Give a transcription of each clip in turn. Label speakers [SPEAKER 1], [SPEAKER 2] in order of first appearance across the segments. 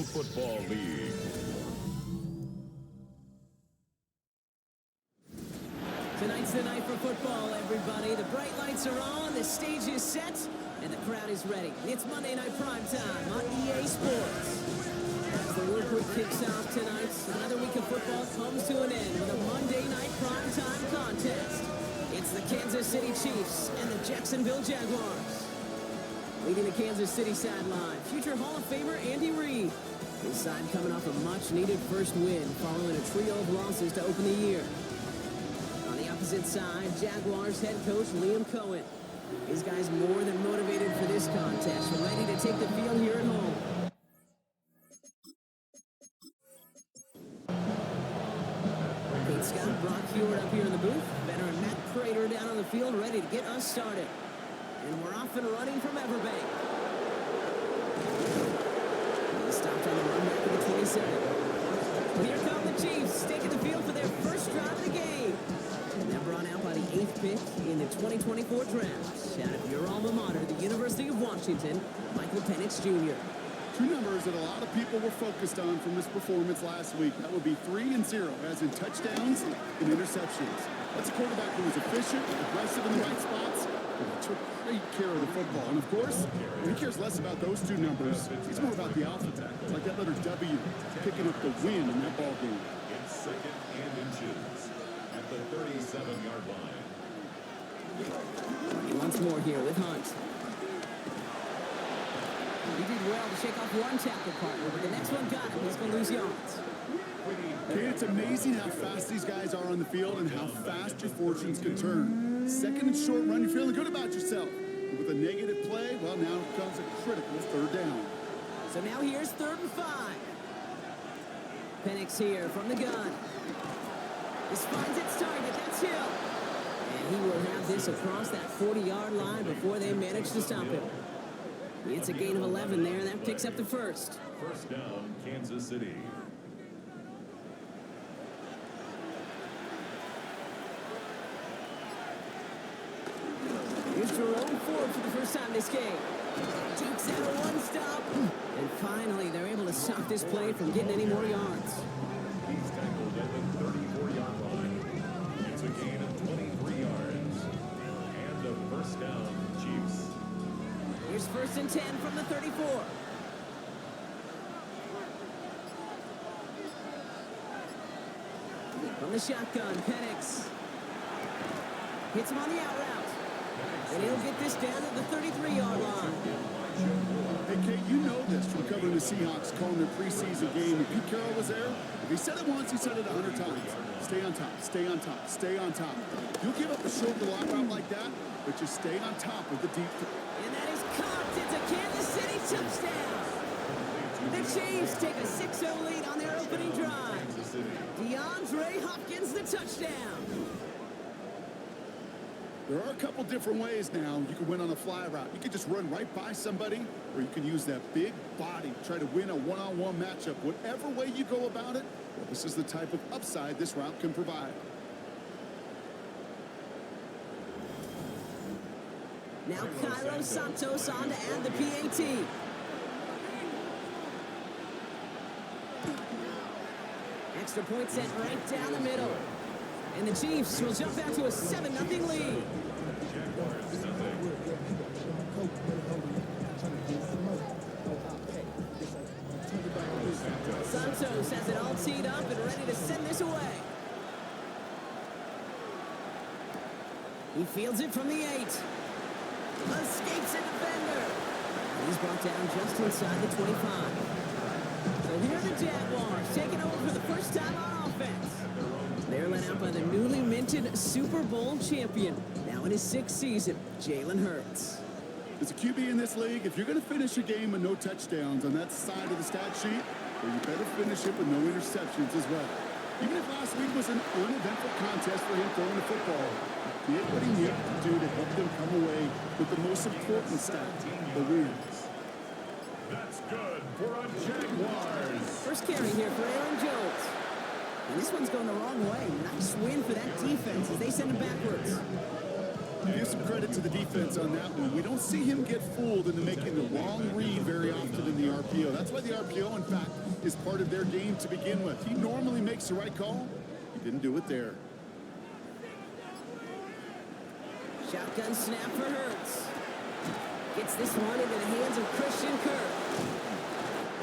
[SPEAKER 1] Football League.
[SPEAKER 2] Tonight's the night for football, everybody. The bright lights are on, the stage is set, and the crowd is ready. It's Monday Night Primetime on EA Sports. As the work week kicks off tonight, another week of football comes to an end with a Monday Night Primetime contest. It's the Kansas City Chiefs and the Jacksonville Jaguars. Leading the Kansas City sideline, future Hall of Famer Andy Reid. His side coming off a much-needed first win following a trio of losses to open the year. On the opposite side, Jaguars head coach Liam Cohen. His guys more than motivated for this contest, ready to take the field here at home. Kate Scott, Brock Hewitt up here in the booth. Veteran Matt Prater down on the field, ready to get us started. And we're off and running from Everbank. He stopped on the run back at the 27. Here come the Chiefs, taking the field for their first drive of the game. And they're brought out by the 8th pick in the 2024 draft. Out of your alma mater, the University of Washington, Michael Penix Jr.
[SPEAKER 3] Two numbers that a lot of people were focused on from this performance last week. That would be 3 and 0, as in touchdowns and interceptions. That's a quarterback who was efficient, aggressive in the right spots, and he took great care of the football. And of course, he cares less about those two numbers. He's more about the alphabet. It's like that letter W picking up the win in that ball game.
[SPEAKER 1] It's 2nd and inches at the 37-yard line.
[SPEAKER 2] Once more here with Hunt. He did well to shake off one tackle partner, but the next one got him. He's going to lose yards.
[SPEAKER 3] Okay, it's amazing how fast these guys are on the field and how fast your fortunes can turn. Second and short run, you're feeling good about yourself. But with a negative play, well, now comes a critical 3rd down.
[SPEAKER 2] So now here's 3rd and 5. Penix here from the gun. This finds its target. That's Hill. And he will have this across that 40-yard line before they manage to stop him. It's a gain of 11 there. That picks up the first.
[SPEAKER 1] First down, Kansas City.
[SPEAKER 2] Here's Jerome Ford for the first time this game. Takes out a one-stop. And finally, they're able to stop this play from getting any more yards.
[SPEAKER 1] He's tackled at the 34-yard line. It's a gain of 23 yards. And the first down, Chiefs.
[SPEAKER 2] Here's 1st and 10 from the 34. From the shotgun, Penix. Hits him on the out route. And he'll get this down at the 33-yard line.
[SPEAKER 3] Hey, Kate, you know this from covering the Seahawks, calling their preseason game. If Pete Carroll was there, if he said it once, he said it 100 times. Stay on top, stay on top, stay on top. You'll give up a short line route like that, but just stay on top of the deep.
[SPEAKER 2] And that is caught. It's a Kansas City touchdown. The Chiefs take a 6-0 lead on their opening drive. DeAndre Hopkins, the touchdown.
[SPEAKER 3] There are a couple different ways now. You can win on a fly route. You can just run right by somebody, or you can use that big body to try to win a one-on-one matchup. Whatever way you go about it, well, this is the type of upside this route can provide.
[SPEAKER 2] Now Cairo Santos on to add the PAT. Extra point set right down the middle. And the Chiefs will jump out to a 7-0 lead. Santos has it all teed up and ready to send this away. He fields it from the 8. Escapes a defender. He's brought down just inside the 25. So here are the Jaguars taking over for the first time on offense. They're led out by the newly minted Super Bowl champion, now in his 6th season, Jalen Hurts.
[SPEAKER 3] As a QB in this league, if you're going to finish a game with no touchdowns on that side of the stat sheet, well, you better finish it with no interceptions as well. Even if last week was an uneventful contest for him throwing the football, he did what he needed to do to help them come away with the most important stat, the wins.
[SPEAKER 1] That's good for a Jaguars.
[SPEAKER 2] First carry here for Aaron Jones. And this one's going the wrong way. Nice win for that defense as they send him backwards.
[SPEAKER 3] Give some credit to the defense on that one. We don't see him get fooled into making the wrong read very often in the RPO. That's why the RPO, in fact, is part of their game to begin with. He normally makes the right call. He didn't do it there.
[SPEAKER 2] Shotgun snap for Hurts. Gets this one into the hands of Christian Kirk.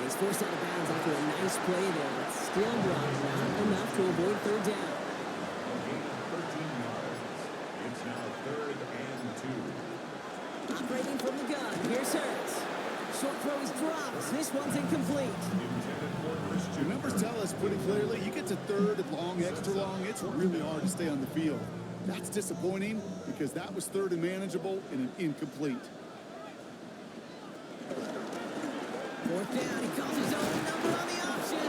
[SPEAKER 2] He's forced out of bounds after a nice play there, but still brought not enough to avoid third down.
[SPEAKER 1] Gain of 13 yards. It's now 3rd and 2.
[SPEAKER 2] Operating from the gun, here's Hurts. Short throw is dropped. This one's incomplete.
[SPEAKER 1] Intended for
[SPEAKER 3] The
[SPEAKER 1] Christian.
[SPEAKER 3] numbers tell us pretty clearly, you get to third and long, extra long, it's really hard to stay on the field. That's disappointing because that was third and manageable and an incomplete.
[SPEAKER 2] Fourth down, he calls his own number on the option.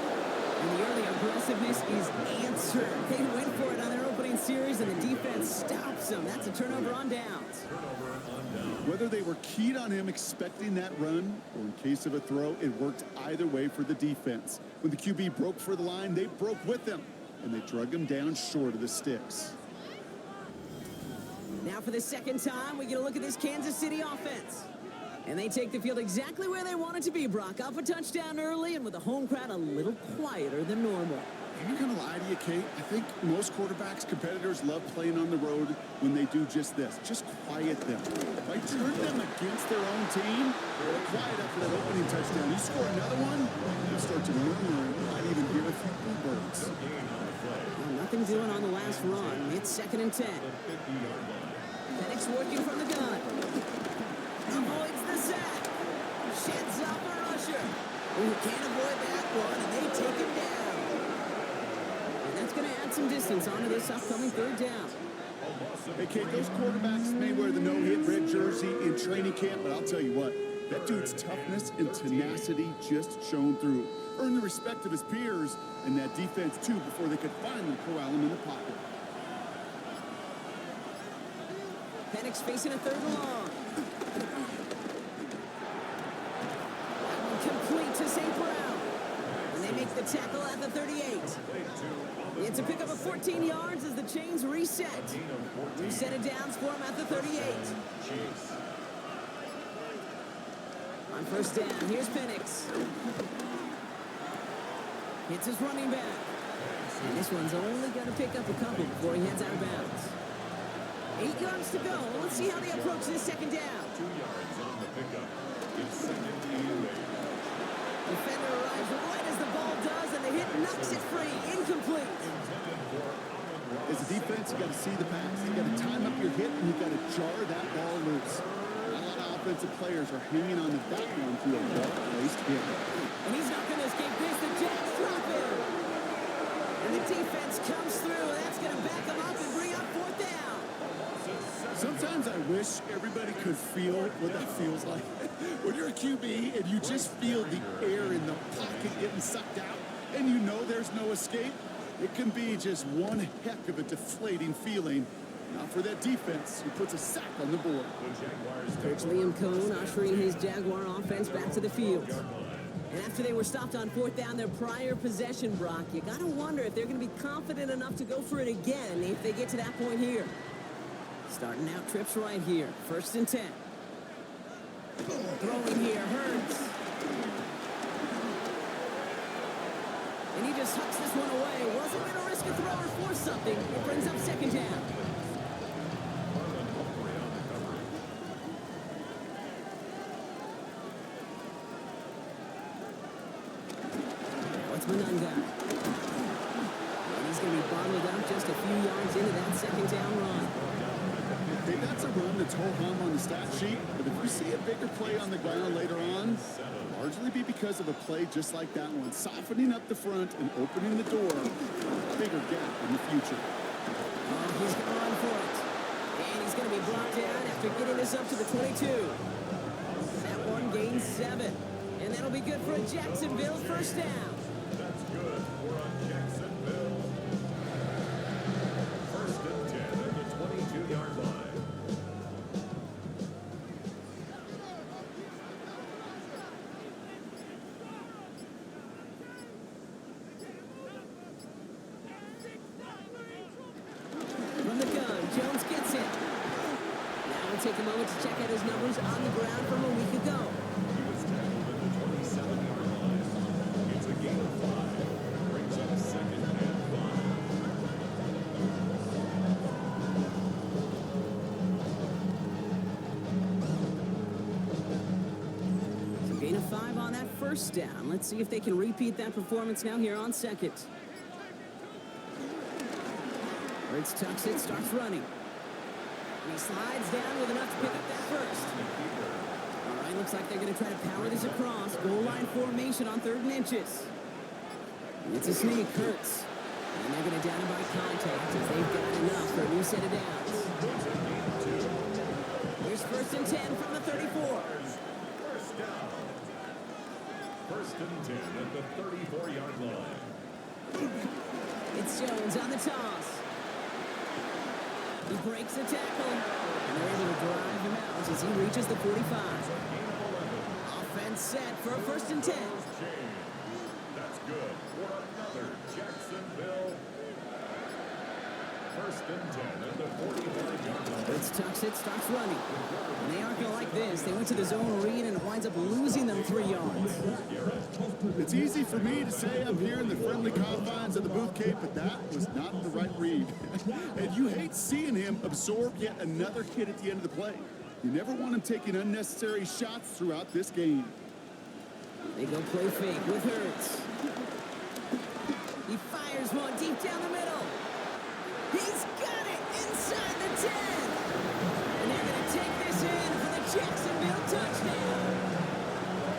[SPEAKER 2] And the early aggressiveness is answered. They went for it on their opening series, and the defense stops them. That's a turnover on downs.
[SPEAKER 1] Turnover on down.
[SPEAKER 3] Whether they were keyed on him expecting that run or in case of a throw, it worked either way for the defense. When the QB broke for the line, they broke with him, and they drug him down short of the sticks.
[SPEAKER 2] Now for the second time, we get a look at this Kansas City offense. And they take the field exactly where they want it to be, Brock. Up a touchdown early and with the home crowd a little quieter than normal.
[SPEAKER 3] I'm not going to lie to you, Kate. I think most quarterbacks, competitors love playing on the road when they do just this. Just quiet them. If I turn them against their own team, they're quiet after that opening touchdown. You score another one, you start to murmur and might even give a few birds.
[SPEAKER 2] Well, nothing doing on the last run. It's 2nd and 10.
[SPEAKER 1] 50-yard line.
[SPEAKER 2] Penix working from the gun. Avoids the sack. Sheds off a rusher. Who can't avoid that one, and they take him down. And that's going to add some distance onto this upcoming third down.
[SPEAKER 3] Hey, Kate, those quarterbacks may wear the no-hit red jersey in training camp, but I'll tell you what, that dude's toughness and tenacity just shone through. Earned the respect of his peers and that defense, too, before they could finally corral him in the pocket.
[SPEAKER 2] Penix facing a 3rd and long. Complete to St. Brown. And they make the tackle at the 38. It's a pickup of 14 yards as the chains reset. Reset downs for him at the 38. On first down, here's Penix. Hits his running back. And this one's only going to pick up a couple before he heads out of bounds. 8 yards to go. Let's see how they approach this second down.
[SPEAKER 1] 2 yards on the pickup. It's 2nd and 8.
[SPEAKER 2] Defender arrives right as the ball does, and the hit knocks it free. Incomplete.
[SPEAKER 3] As a defense, you got to see the pass. You got to time up your hit, and you got to jar that ball loose. Not a lot of offensive players are hanging on to that one through a well-placed hit.
[SPEAKER 2] And he's not going to escape this. The Jags drop him. And the defense comes through. That's going to back him up and bring up 4th down.
[SPEAKER 3] Sometimes I wish everybody could feel what that feels like. When you're a QB and you just feel the air in the pocket getting sucked out and you know there's no escape, it can be just one heck of a deflating feeling. Not for that defense who puts a sack on the board.
[SPEAKER 2] Coach Liam Cohn ushering his Jaguar offense back to the field. And after they were stopped on 4th down their prior possession, Brock, you got to wonder if they're going to be confident enough to go for it again if they get to that point here. Starting out trips right here. 1st and 10. Throwing here, Hurts. And he just hucks this one away. Wasn't going to risk a throw or force something. It brings up 2nd down. What's Manunga? And he's going to be bottled up just a few yards into that 2nd down run.
[SPEAKER 3] Hey, that's a run that's ho-hum on the stat sheet, but if you see a bigger play on the ground later on, it'll largely be because of a play just like that one, softening up the front and opening the door for a bigger gap in the future.
[SPEAKER 2] Oh, he's going to run for it. And he's going to be brought down after getting this up to the 22. That one gains 7. And that'll be good for a Jacksonville 1st down.
[SPEAKER 1] That's good for a Jacksonville. 1st and 10 at the 22-yard line.
[SPEAKER 2] From the gun, Jones gets it. take a moment to check out his numbers on the ground from a week ago.
[SPEAKER 1] He was tackled at the 27-yard line. It's a gain of 5. Brings up 2nd and 5.
[SPEAKER 2] So gain of 5 on that first down. Let's see if they can repeat that performance now here on 2nd. Hurts tucks it, starts running. And he slides down with enough to pick up that first. All right, looks like they're going to try to power this across. Goal line formation on 3rd and inches. It's a sneak, Hurts. And they're going to down him by contact as they've got enough for a new set of downs. Here's 1st and 10 from the 34.
[SPEAKER 1] First down. 1st and 10 at the 34-yard line.
[SPEAKER 2] It's Jones on the toss. He breaks the tackle, and they're able to drive him out as he reaches the 45. Offense set for a 1st and 10.
[SPEAKER 1] That's good for another Jacksonville. 1st and 10 at the 45-yard line.
[SPEAKER 2] Hurts tucks it, starts running. And they aren't going to like this. They went to the zone read, and it winds up losing them 3 yards.
[SPEAKER 3] It's easy for me to say I'm here in the friendly confines of the Booth Cape, but that was not the right read. And you hate seeing him absorb yet another hit at the end of the play. You never want him taking unnecessary shots throughout this game.
[SPEAKER 2] They go play fake with Hurts. He fires one deep down the middle. He's got it inside the 10. And they're going to take this in for the Jacksonville touchdown.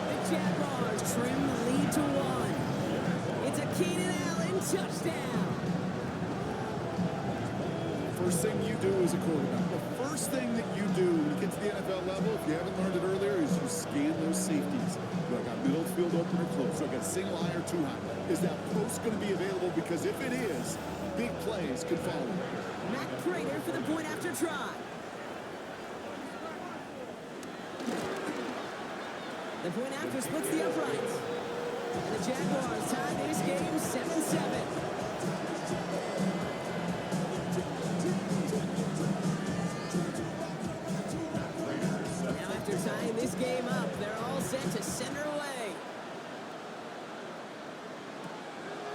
[SPEAKER 2] The Jaguars trim the lead to 1. It's a Keenan Allen touchdown.
[SPEAKER 3] First thing you do as a quarterback, the first thing that you do when you get to the NFL level, if you haven't learned it earlier, is you scan those safeties. Do I got middle field open or close? Do I got a single eye or two high? Is that post going to be available? Because if it is, big plays could follow.
[SPEAKER 2] Matt Prater for the point after try. The point after splits the uprights. And the Jaguars tie this game 7-7. Now after tying this game up, they're all set to center away.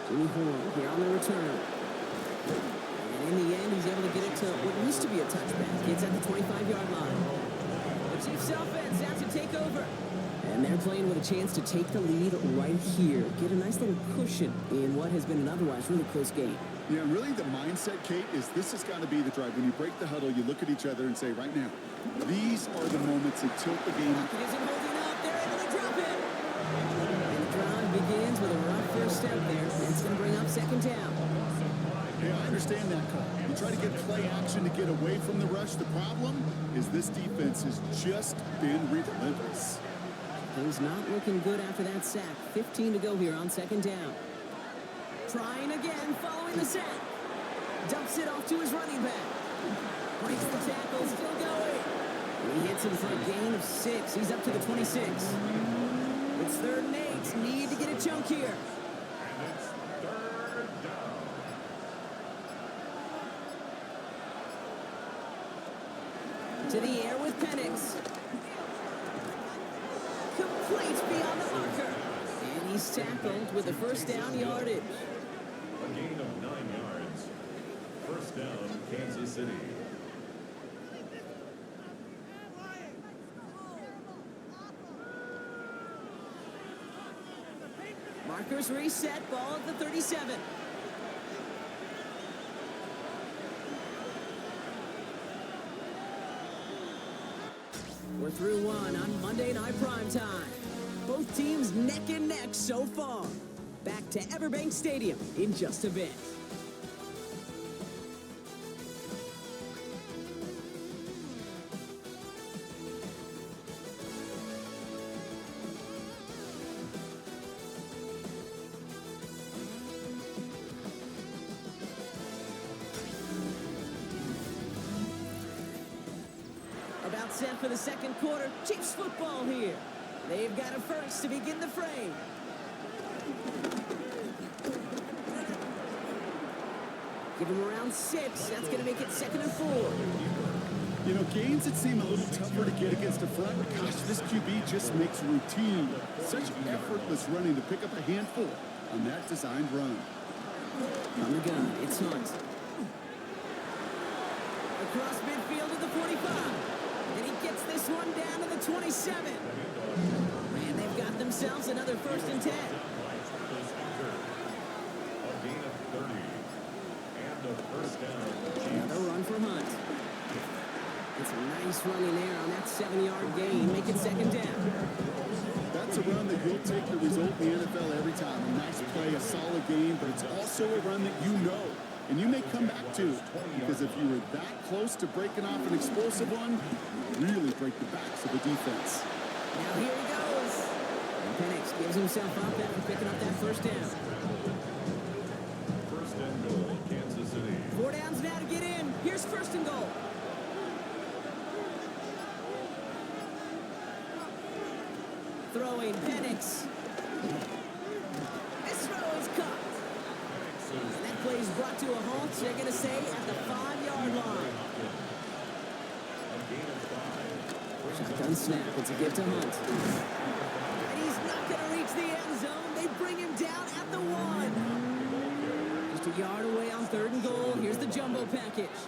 [SPEAKER 2] Jimmy Horn here on the return. And in the end, he's able to get it to what used to be a touchback. Gets at the 25-yard line. The Chiefs offense out to take over. And they're playing with a chance to take the lead right here. Get a nice little cushion in what has been an otherwise really close game.
[SPEAKER 3] Yeah, really the mindset, Kate, is this has got to be the drive. When you break the huddle, you look at each other and say, right now, these are the moments that tilt the game.
[SPEAKER 2] Pocket isn't holding up. They're able to drop it. And the drive begins with a rough first step there. It's going to bring up 2nd down.
[SPEAKER 3] Yeah, I understand that call. You try to get play action to get away from the rush. The problem is this defense has just been relentless.
[SPEAKER 2] Things not looking good after that sack. 15 to go here on 2nd down. Trying again following the sack. Dumps it off to his running back. Breaks the tackle, still going. He hits him for a gain of 6. He's up to the 26. It's 3rd and 8. Need to get a chunk here.
[SPEAKER 1] And it's 3rd down.
[SPEAKER 2] To the air with Penix. Complete beyond the marker. And he's tackled with the 1st down yardage.
[SPEAKER 1] A gain of 9 yards. 1st down, Kansas City.
[SPEAKER 2] Markers reset, ball at the 37. We're through 1 on Monday Night Primetime. Both teams neck and neck so far. Back to Everbank Stadium in just a bit. About set for the 2nd quarter. Chiefs football here. They've got a first to begin the fray. Give him around 6. That's going to make it 2nd and 4.
[SPEAKER 3] You know, gains that seem a little tougher to get against a front. Gosh, this QB just makes routine such effortless running to pick up a handful on that designed run.
[SPEAKER 2] From the gun, it's Hunt. Across midfield to the 45. And he gets this one down to the 27. And they've got themselves another 1st and 10.
[SPEAKER 1] A gain of 30. And a first down.
[SPEAKER 2] Another run for Hunt. It's a nice running there on that 7-yard gain. Make it 2nd down.
[SPEAKER 3] That's a run that you'll take the result in the NFL every time. A nice play, a solid game, but it's also a run that you know and you may come back to, because if you were that close to breaking off an explosive one, you really break the backs of the defense.
[SPEAKER 2] Now here he goes. And Penix gives himself up after picking up that 1st down.
[SPEAKER 1] First and goal, Kansas City.
[SPEAKER 2] 4 downs now to get in. Here's 1st and goal. Throwing Penix. This throw is caught. And that play is brought to a halt. They're going to say at the 5-yard line. Shotgun snap. It's a give to Hunt. And he's not going to reach the end zone. They bring him down at the 1. Just a yard away on 3rd and goal. Here's the jumbo package.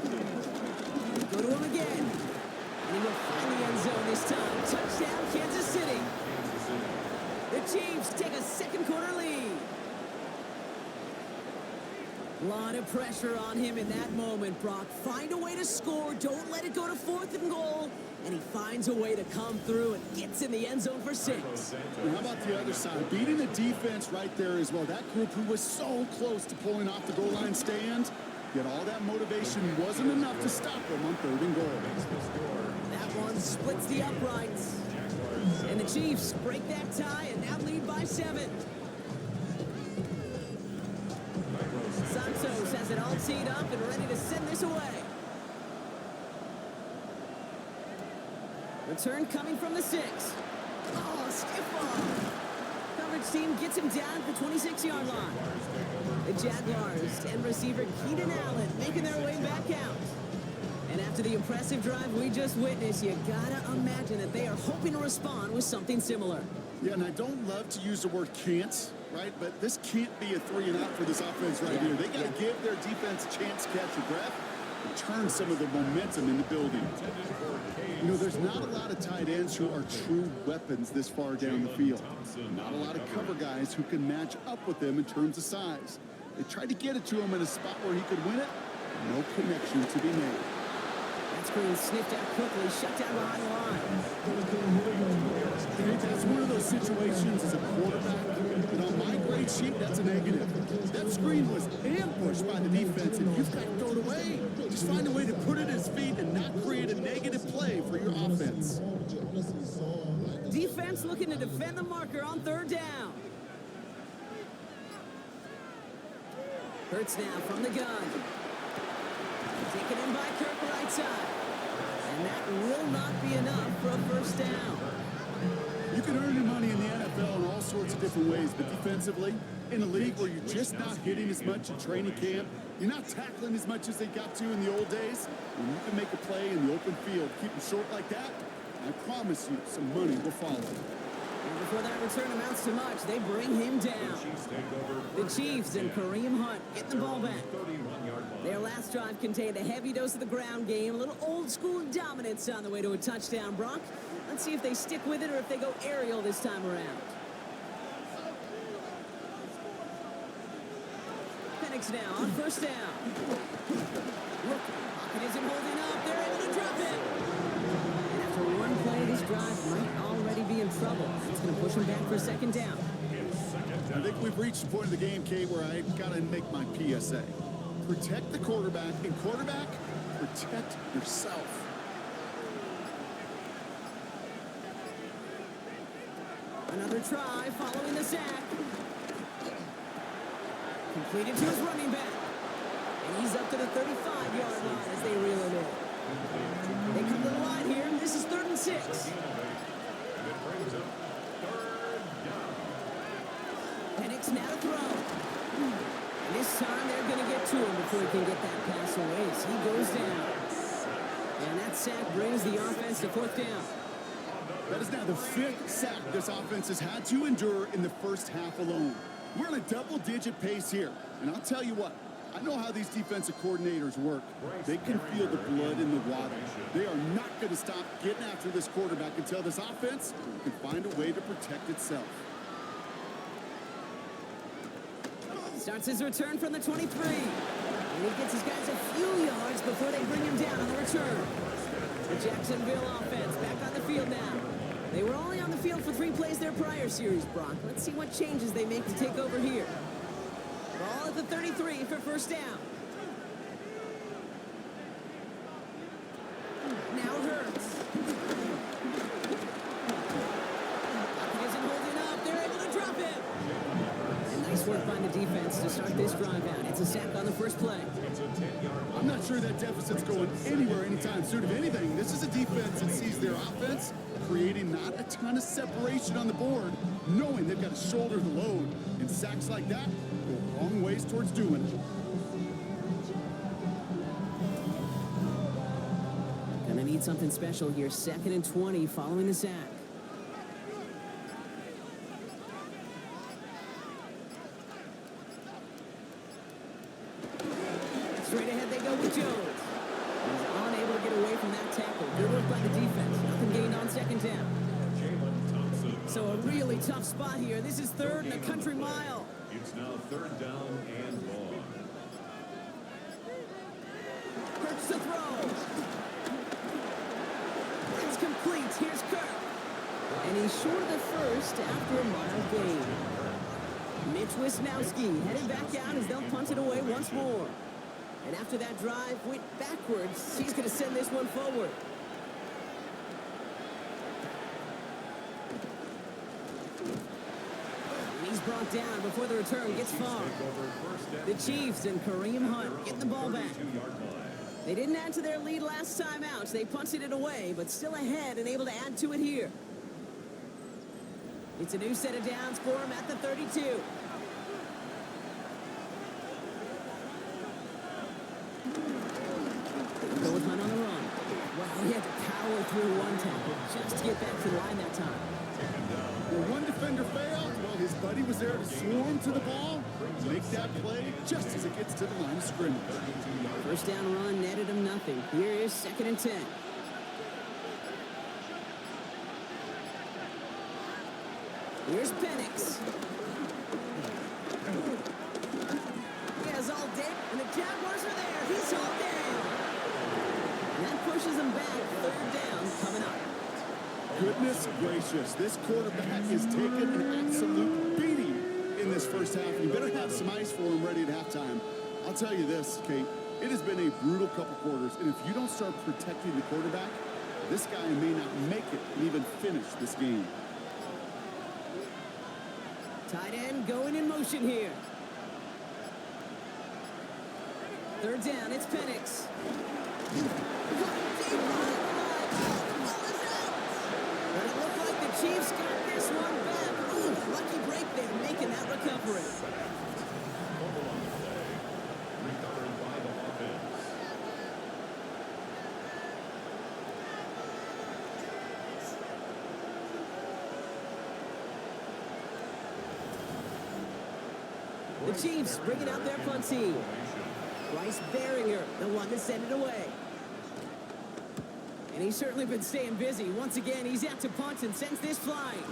[SPEAKER 2] Go to him again. And he will find the end zone this time. Touchdown, Kansas City. The Chiefs take a 2nd quarter lead. A lot of pressure on him in that moment, Brock. Find a way to score. Don't let it go to 4th and goal. And he finds a way to come through and gets in the end zone for 6.
[SPEAKER 3] And how about the other side? Beating the defense right there as well. That group who was so close to pulling off the goal line stand, yet all that motivation wasn't enough to stop them on 3rd and goal.
[SPEAKER 2] That one splits the uprights. And the Chiefs break that tie and now lead by 7. Santos has it all teed up and ready to send this away. Return coming from the 6. Oh, stiff ball. Coverage team gets him down at the 26-yard line. The Jaguars and receiver Keenan Allen making their way back out. And after the impressive drive we just witnessed, you gotta imagine that they are hoping to respond with something similar.
[SPEAKER 3] Yeah, and I don't love to use the word can't, right? But this can't be a 3-and-out for this offense right here. They got to give their defense a chance to catch your breath and turn some of the momentum in the building. You know, there's not a lot of tight ends who are true weapons this far down the field. Not a lot of cover guys who can match up with them in terms of size. They tried to get it to him in a spot where he could win it. No connection to be made.
[SPEAKER 2] That screen sniffed out quickly, shut down behind the line.
[SPEAKER 3] That's one of those situations as a quarterback, and on my grade sheet, that's a negative. That screen was ambushed by the defense, and you've got to throw it away. Just find a way to put it at his feet and not create a negative play for your offense.
[SPEAKER 2] Defense looking to defend the marker on 3rd down. Hurts now from the gun. Taken in by Kirk right side. And that will not be enough for a 1st down.
[SPEAKER 3] You can earn your money in the NFL in all sorts of different ways, but defensively, in a league where you're just not hitting as much in training camp, you're not tackling as much as they got to in the old days, when you can make a play in the open field, keep them short like that, I promise you some money will follow.
[SPEAKER 2] And before that return amounts to much, they bring him down. The Chiefs and Kareem Hunt get the ball back. Their last drive contained a heavy dose of the ground game, a little old-school dominance on the way to a touchdown, Brock. Let's see if they stick with it or if they go aerial this time around. Penix now on 1st down. Look, pocket isn't holding up. They're able to drop it. And after one play, this drive might already be in trouble. It's going to push them back for 2nd down.
[SPEAKER 3] I think we've reached the point of the game, Kate, where I got to make my PSA. Protect the quarterback, and quarterback, protect yourself.
[SPEAKER 2] Another try following the sack. Completed to his running back. And he's up to the 35-yard line as they reel him in. They come to the line here. This is 3rd and 6. Penix now to throw. And this time they're going to get to him before he can get that pass away. So he goes down. And that sack brings the offense to 4th down.
[SPEAKER 3] That is now the 5th sack this offense has had to endure in the first half alone. We're on a double-digit pace here. And I'll tell you what, I know how these defensive coordinators work. They can feel the blood in the water. They are not going to stop getting after this quarterback until this offense can find a way to protect itself.
[SPEAKER 2] Starts his return from the 23. And he gets his guys a few yards before they bring him down on the return. The Jacksonville offense back on the field now. They were only on the field for 3 plays their prior series, Brock. Let's see what changes they make to take over here. Ball at the 33 for 1st down. Now Hurts. He isn't holding up. They're able to drop him. And nice work by the defense to start this drive out. It's a sack on the first play.
[SPEAKER 3] I'm not sure that deficit's going anywhere anytime soon. If anything, this is a defense that sees their offense creating not a ton of separation on the board, knowing they've got to shoulder the load. And sacks like that go a long ways towards doing it.
[SPEAKER 2] Gonna need something special here. 2nd and 20 following the sack. Straight ahead they go with Jones. He's unable to get away from that tackle. Good work by the defense. Nothing gained on 2nd down. So a really tough spot here. This is 3rd and a country mile.
[SPEAKER 1] It's now 3rd down and long.
[SPEAKER 2] Hurts to throw. It's complete. Here's Kirk. And he's short of the first after a mile gain. Mitch Wisnowski headed back out as they'll punt it away once more. And after that drive went backwards, he's going to send this one forward. And he's brought down before the return gets far. The Chiefs and Kareem Hunt get the ball back. They didn't add to their lead last time out. They punted it away, but still ahead and able to add to it here. It's a new set of downs for him at the 32. Go with Hunt on the run. Wow, he had to power through one tackle just to get back to the line that time.
[SPEAKER 3] Where one defender failed, well, his buddy was there to swarm to the ball, make that play just as it gets to the line of scrimmage.
[SPEAKER 2] 1st down run netted him nothing. Here is 2nd and 10. Here's Penix. He has all day, and the Jaguars are there. He's all day. And that pushes him back. 3rd down coming up.
[SPEAKER 3] Goodness gracious, this quarterback is taking an absolute beating in this first half. You better have some ice for him ready at halftime. I'll tell you this, Kate, it has been a brutal couple quarters, and if you don't start protecting the quarterback, this guy may not make it and even finish this game.
[SPEAKER 2] Tight end going in motion here. 3rd down, it's Penix. But it looked like the Chiefs got this one back. Ooh, lucky break there, making that recovery.
[SPEAKER 1] Recovered by the offense.
[SPEAKER 2] The Chiefs bringing out their punt team. Bryce Behringer, the one to send it away. And he's certainly been staying busy. Once again, he's out to punt and sends this flying.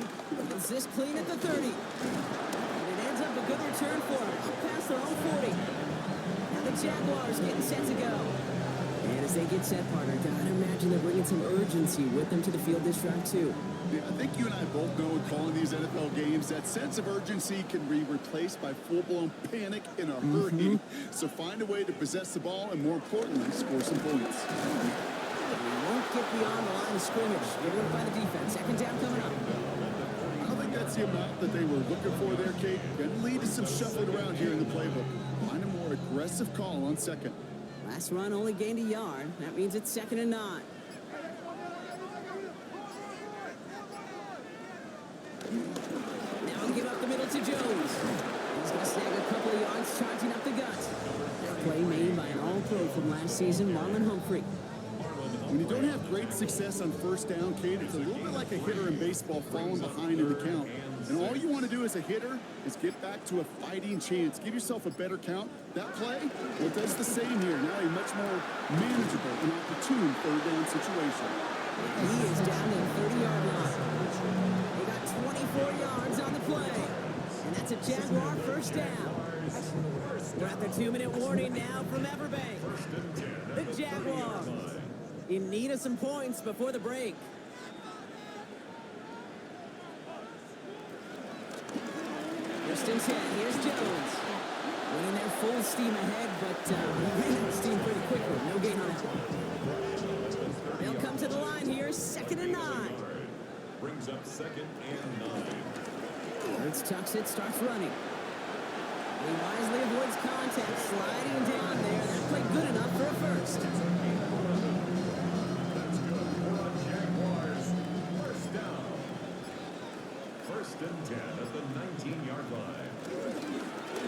[SPEAKER 2] Gets this clean at the 30. And it ends up a good return for him. Up past their own 40. Now the Jaguars getting set to go. And as they get set, partner, gotta imagine they're bringing some urgency with them to the field this drive, too.
[SPEAKER 3] Yeah, I think you and I both know in calling these NFL games that sense of urgency can be replaced by full-blown panic in a hurry. So find a way to possess the ball and, more importantly, score some points.
[SPEAKER 2] They won't get beyond the line of scrimmage. Good work by the defense. 2nd down coming up.
[SPEAKER 3] I don't think that's the amount that they were looking for there, Kate. Going to lead to some shuffling around here in the playbook. Find a more aggressive call on 2nd.
[SPEAKER 2] Last run only gained a yard. That means it's 2nd and 9. Now he'll give up the middle to Jones. He's going to snag a couple of yards charging up the gut. That play made by an all-pro from last season, Marlon Humphrey.
[SPEAKER 1] Marlon
[SPEAKER 3] When you don't have great success on first down, Kate, it's a little bit like a hitter in baseball falling behind in the count. And all you want to do as a hitter is get back to a fighting chance. Give yourself a better count. That play, well, does the same here. Now a much more manageable and opportune third down situation.
[SPEAKER 2] He is down to the 30-yard line. They got 24 yards on the play. And that's a Jaguar first down. We're at the 2-minute warning now from Everbank. The Jaguars in need of some points before the break. First and 10. Here's Jones. Winning there full steam ahead, but ran out of steam pretty quickly. No gain on that one. They'll come to the line here. 2nd and 9.
[SPEAKER 1] Brings up 2nd and 9.
[SPEAKER 2] Hurts tucks it, starts running. He wisely avoids contact, sliding down there. That played good enough for a first.
[SPEAKER 1] That's good for a Jaguars. First down. 1st and 10 at the 19-yard line.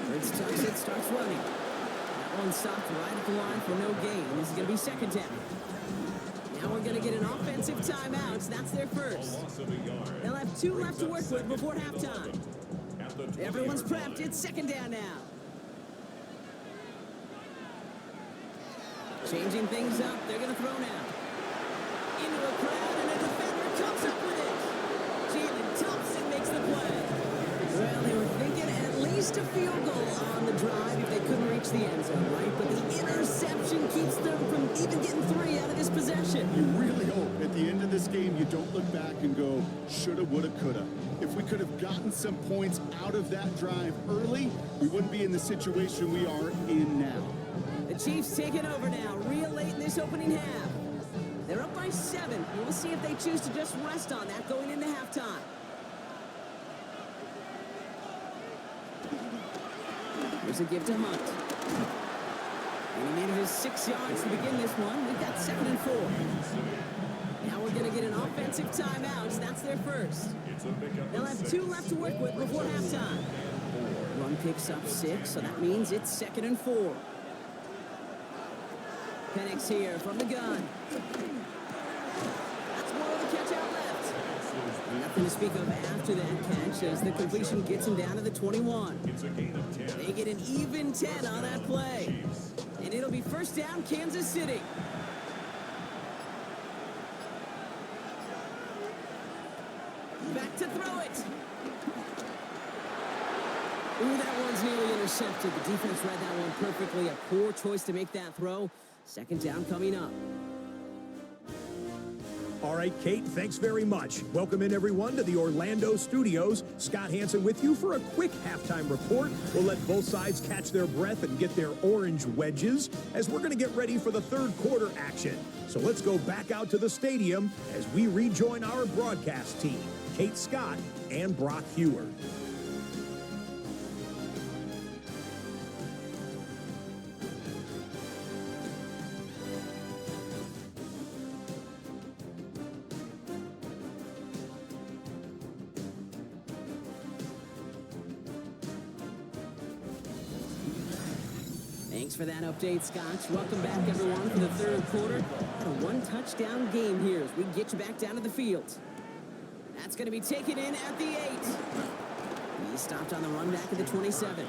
[SPEAKER 2] Hurts tucks it, starts running. That one stopped right at the line for no gain. This is going to be 2nd down. Now we're going to get an offensive timeout. That's their first.
[SPEAKER 1] A loss of a yard.
[SPEAKER 2] They'll have 2 left to work with before halftime. Everyone's prepped. It's 2nd down now. Changing things up. They're going to throw now. Into a crowd, and a defender comes up with it. Jalen Thompson makes the play. Well, they were thinking at least a field goal on the drive if they couldn't reach the end zone, right? But the interception keeps them from even getting 3 out of this possession.
[SPEAKER 3] You really hope at the end of this game you don't look back and go, shoulda, woulda, coulda. If we could have gotten some points out of that drive early, we wouldn't be in the situation we are in now.
[SPEAKER 2] The Chiefs taking over now, real late in this opening half. They're up by 7. We'll see if they choose to just rest on that going into halftime. Here's a give to Hunt. And he needed his 6 yards to begin this one. We've got 2nd and 4. Now we're going to get an offensive timeout. That's their first. They'll have 2 left to work with before halftime. Run picks up 6, so that means it's 2nd and 4. Penix here from the gun. That's more of a catch out left. Nothing to speak of after that catch as the completion gets him down to the 21. They get an even 10 on that play. And it'll be first down, Kansas City. Back to throw it. Ooh, that one's nearly intercepted. The defense read that one perfectly. A poor choice to make that throw. 2nd down coming up.
[SPEAKER 4] All right, Kate, thanks very much. Welcome in, everyone, to the Orlando studios. Scott Hansen with you for a quick halftime report. We'll let both sides catch their breath and get their orange wedges as we're going to get ready for the 3rd quarter action. So let's go back out to the stadium as we rejoin our broadcast team, Kate Scott and Brock Heward.
[SPEAKER 2] Thanks for that update, Scotch. Welcome back, everyone, for the 3rd quarter. A 1-touchdown game here as we get you back down to the field. That's going to be taken in at the 8. He stopped on the run back at the 27.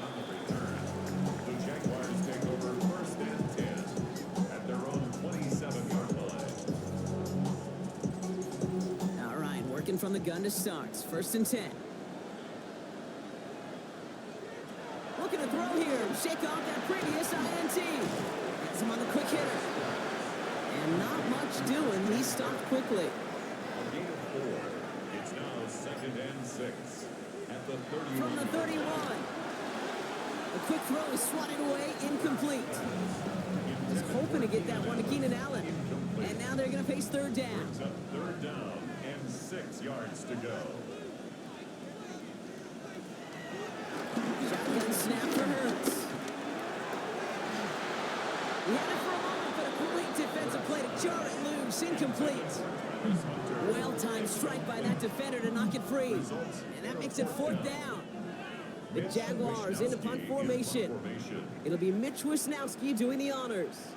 [SPEAKER 1] The Jaguars take over 1st and 10 at their own 27-yard line.
[SPEAKER 2] All right, working from the gun to start. 1st and 10. Looking to throw here. Shake off that previous INT. Gets him on the quick hitter. And not much doing. He stopped quickly.
[SPEAKER 1] A gain of 4. It's now 2nd and 6 at the 31.
[SPEAKER 2] From the 31. The quick throw is swatted away, incomplete. Was hoping to get that one to Keenan Allen. And now they're going to face 3rd down.
[SPEAKER 1] Brings up 3rd down and 6 yards to go.
[SPEAKER 2] Shotgun snap for Hurts. He had it for a moment, but a great defensive play to jar it loose, incomplete. Well-timed strike by that defender to knock it free. And that makes it 4th down. The Jaguars into punt formation. It'll be Mitch Wisnowski doing the honors.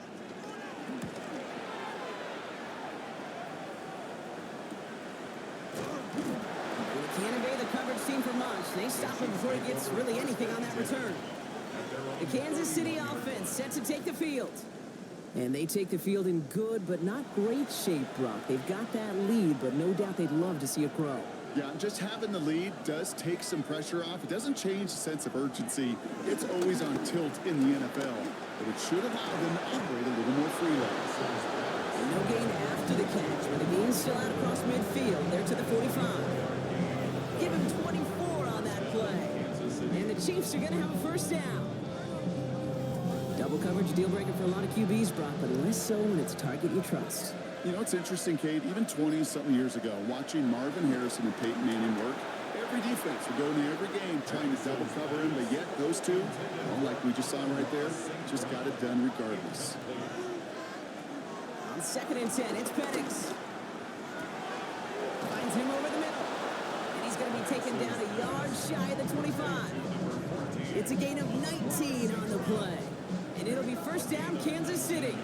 [SPEAKER 2] Can't evade the coverage team for much. They stop him before he gets really anything on that return. The Kansas City offense set to take the field. And they take the field in good but not great shape, Brock. They've got that lead, but no doubt they'd love to see it grow.
[SPEAKER 3] Yeah, just having the lead does take some pressure off. It doesn't change the sense of urgency. It's always on tilt in the NFL. But it should allow them to operate a little more freely.
[SPEAKER 2] No gain after the catch, but the game's still out across midfield. They're to the 45. Give him 24 on that play. And the Chiefs are going to have a first down. Double coverage, deal breaker for a lot of QBs, Brock, but less so when it's a target you trust.
[SPEAKER 3] You know, it's interesting, Kate, even 20-something years ago, watching Marvin Harrison and Peyton Manning work, every defense would go into every game trying to double cover him, but yet those two, like we just saw right there, just got it done regardless.
[SPEAKER 2] On 2nd and 10, it's Penix. Finds him over the middle. And he's going to be taken down a yard shy of the 25. It's a gain of 19 on the play. And it'll be first down, Kansas City.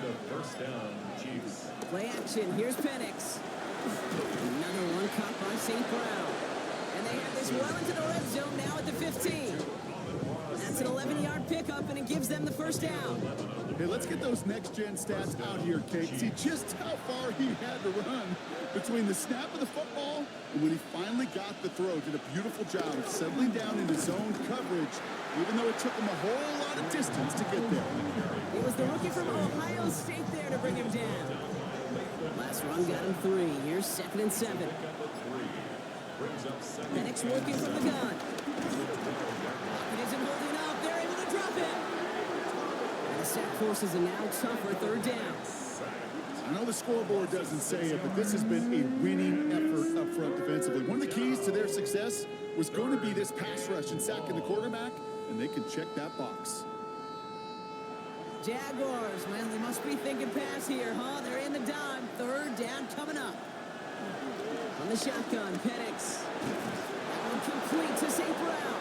[SPEAKER 1] The first down, Chiefs.
[SPEAKER 2] Play action. Here's Penix. Another one caught by St. Brown. And they have this well into the red zone now at the 15. That's an 11-yard pickup, and it gives them the first down.
[SPEAKER 3] Hey, let's get those next-gen stats out here, Kate. See just how far he had to run between the snap of the football and when he finally got the throw. Did a beautiful job of settling down into zone coverage, even though it took him a whole lot of distance to get there.
[SPEAKER 2] It was the rookie from Ohio State there to bring him down. Last run got him 3. Here's 2nd and 7. Penix working from the gun. It isn't holding up. They're able to drop him. And the sack forces a now tougher 3rd down.
[SPEAKER 3] I know the scoreboard doesn't say it, but this has been a winning effort up front defensively. One of the keys to their success was going to be this pass rush and sacking the quarterback, and they can check that box.
[SPEAKER 2] Jaguars, well, they must be thinking pass here, huh? They're in the dime. 3rd down coming up. On the shotgun, Penix. That one complete to St. Brown.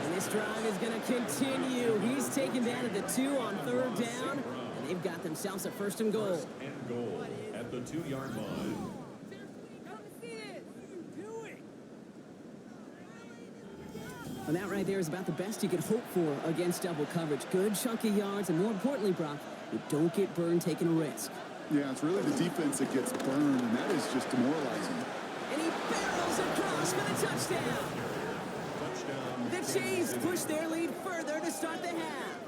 [SPEAKER 2] And this drive is going to continue. He's taken down at the 2 on 3rd down, and they've got themselves a 1st and goal.
[SPEAKER 1] First and goal at the 2-yard line.
[SPEAKER 2] And that right there is about the best you could hope for against double coverage. Good chunky yards, and more importantly, Brock, you don't get burned taking a risk.
[SPEAKER 3] Yeah, it's really the defense that gets burned, and that is just demoralizing.
[SPEAKER 2] And he barrels across for the touchdown. The Chiefs push their lead further to start the half.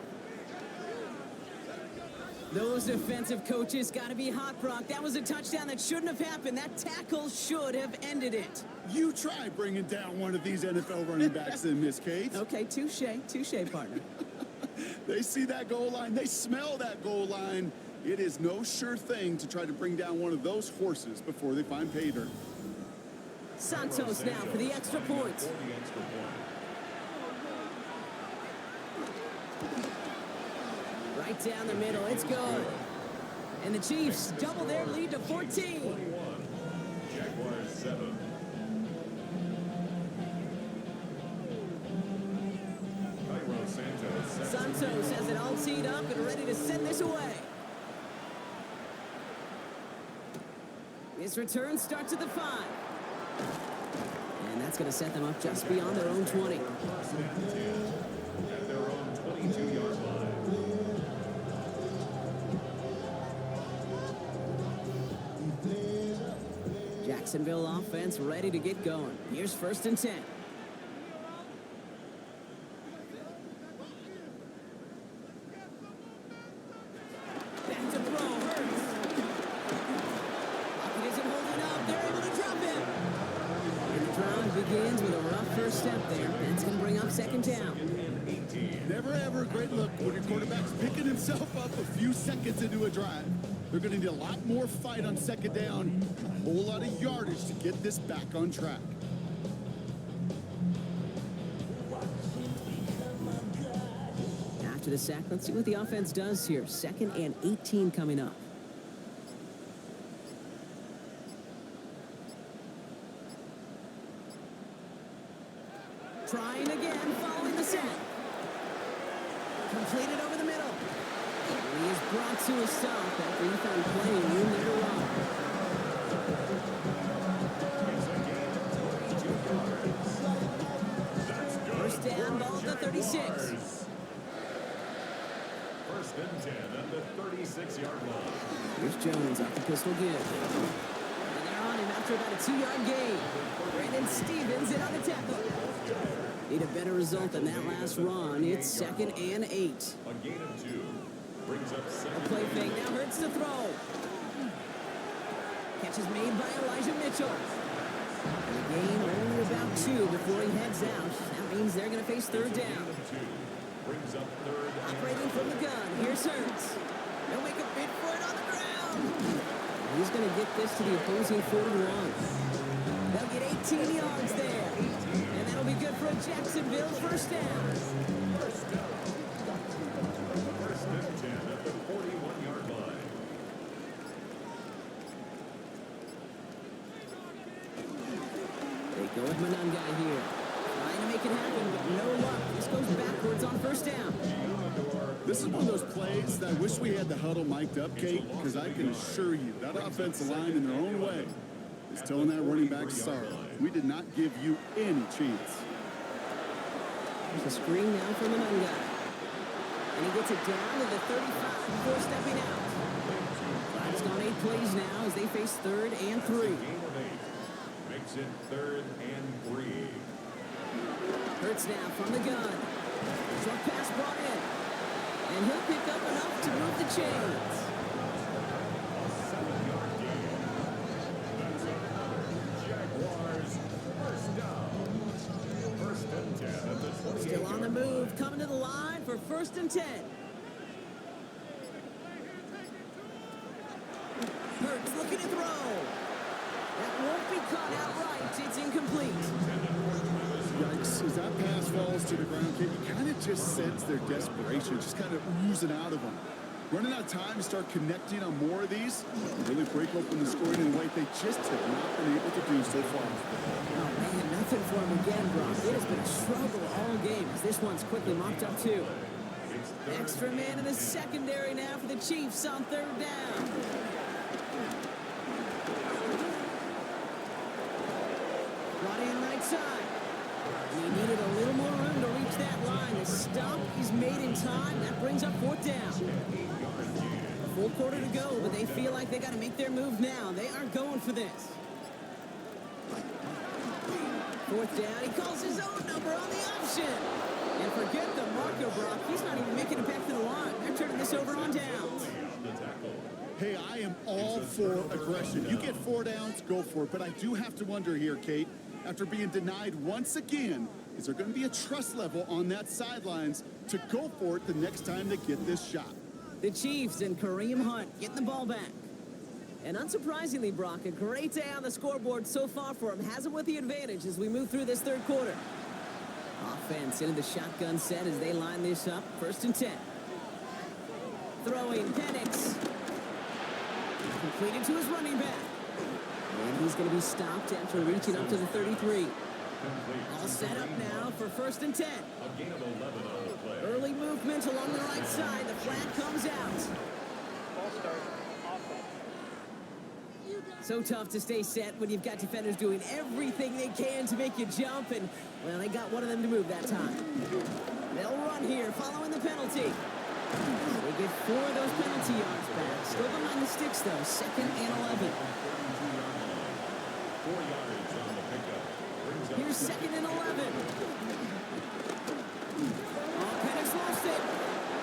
[SPEAKER 2] Those defensive coaches got to be hot, Brock. That was a touchdown that shouldn't have happened. That tackle should have ended it.
[SPEAKER 3] You try bringing down one of these NFL running backs in, Miss Kate.
[SPEAKER 2] Okay, touche, partner.
[SPEAKER 3] They see that goal line. They smell that goal line. It is no sure thing to try to bring down one of those horses before they find pay dirt.
[SPEAKER 2] Santos now for the extra point. Right down the middle, it's good. And the Chiefs double their lead to 14.
[SPEAKER 1] Jaguars 7.
[SPEAKER 2] Santos has it all teed up and ready to send this away. This return starts at the 5. And that's going to set them up just beyond their own 20.
[SPEAKER 1] At their own 22-yard line.
[SPEAKER 2] Jacksonville offense ready to get going. Here's 1st and 10. Back to throw, Hurts. Pocket isn't holding up. They're able to drop him. And the drive begins with a rough first step there. That's going to bring up 2nd down.
[SPEAKER 3] Never ever a great look when your quarterback's picking himself up a few seconds into a drive. They're going to need a lot more fight on 2nd down, a whole lot of yardage to get this back on track.
[SPEAKER 2] After the sack, let's see what the offense does here. 2nd and 18 coming up. Trying again, following the sack. Completed over the middle. He is brought to a stop after he found plenty of room there to run. 26.
[SPEAKER 1] First and 10 at the 36-yard line.
[SPEAKER 2] Here's Jones off the pistol give. And they're on him after about a 2-yard gain. Brandon Stevens in on the tackle. Need a better result than that last run. It's 2nd and 8.
[SPEAKER 1] A gain of 2 brings up
[SPEAKER 2] A
[SPEAKER 1] second.
[SPEAKER 2] play fake now hurts to throw. Catch is made by Elijah Mitchell. And the gain only about 2 before he heads out. That means they're going to face 3rd down.
[SPEAKER 1] 2 brings up 3rd and
[SPEAKER 2] Operating from the gun. Here's Hurts. They'll make a bid for it on the ground. He's going to get this to the opposing 41. They'll get 18 yards there. And that'll be good for a Jacksonville first down.
[SPEAKER 1] First and 10 at the 41-yard line.
[SPEAKER 2] They go with Manungai here. Trying to make it happen, but no luck. This goes backwards on first down.
[SPEAKER 3] This is one of those plays that I wish we had the huddle mic'd up, Kate, because I can assure you that offensive line in their own way is telling that running back, sorry, we did not give you any chance.
[SPEAKER 2] There's a screen now for Manungai. And he gets it down to the 35 before stepping out. Clock's gone 8 plays now as they face 3rd and 3.
[SPEAKER 1] Gain of 8 makes it 3rd and 3.
[SPEAKER 2] Hurts now from the gun. Short pass brought in. And he'll pick up enough to move the chains.
[SPEAKER 1] A 7-yard gain. That's another Jaguars first down. First and 10 at the 28-yard
[SPEAKER 2] Still on the move, coming to the line for 1st and 10. Hurts looking to throw. That won't be caught outright. It's incomplete.
[SPEAKER 3] Yikes, as that pass falls to the ground, Kate, you kind of just sense their desperation, just kind of oozing out of them. Running out of time to start connecting on more of these, and really break open the scoring in a way they just have not been able to do so far.
[SPEAKER 2] Oh man, nothing for him again, Brock. It has been a struggle all game as this one's quickly mopped up too. Extra man in the secondary now for the Chiefs on 3rd down. Brought in right side. And he needed a little more room to reach that line. The stop is made in time. That brings up 4th down. A full quarter to go, but they feel like they got to make their move now. They are going for this. 4th down. He calls his own number on the option. And forget the marker, Brock. He's not even making it back to the line. They're turning this over on downs.
[SPEAKER 3] Hey, I am all for aggression. You get 4 downs, go for it. But I do have to wonder here, Kate, after being denied once again, is there going to be a trust level on that sidelines to go for it the next time they get this shot?
[SPEAKER 2] The Chiefs and Kareem Hunt getting the ball back. And unsurprisingly, Brock, a great day on the scoreboard so far for him. Has him with the advantage as we move through this 3rd quarter. Offense into the shotgun set as they line this up. 1st and 10. Throwing Penix. Completed to his running back. And he's going to be stopped after reaching up to the 33. All set up now for 1st and 10.
[SPEAKER 1] A gain of 11 on the play.
[SPEAKER 2] Early movement along the right side. The flag comes out. So tough to stay set when you've got defenders doing everything they can to make you jump. And, well, they got one of them to move that time. They'll run here following the penalty. They get 4 of those penalty yards back. Still behind the sticks, though. 2nd and 11.
[SPEAKER 1] 4 yards on the pickup. Brings up
[SPEAKER 2] Here's 2nd and 11. Oh, Penix lost it.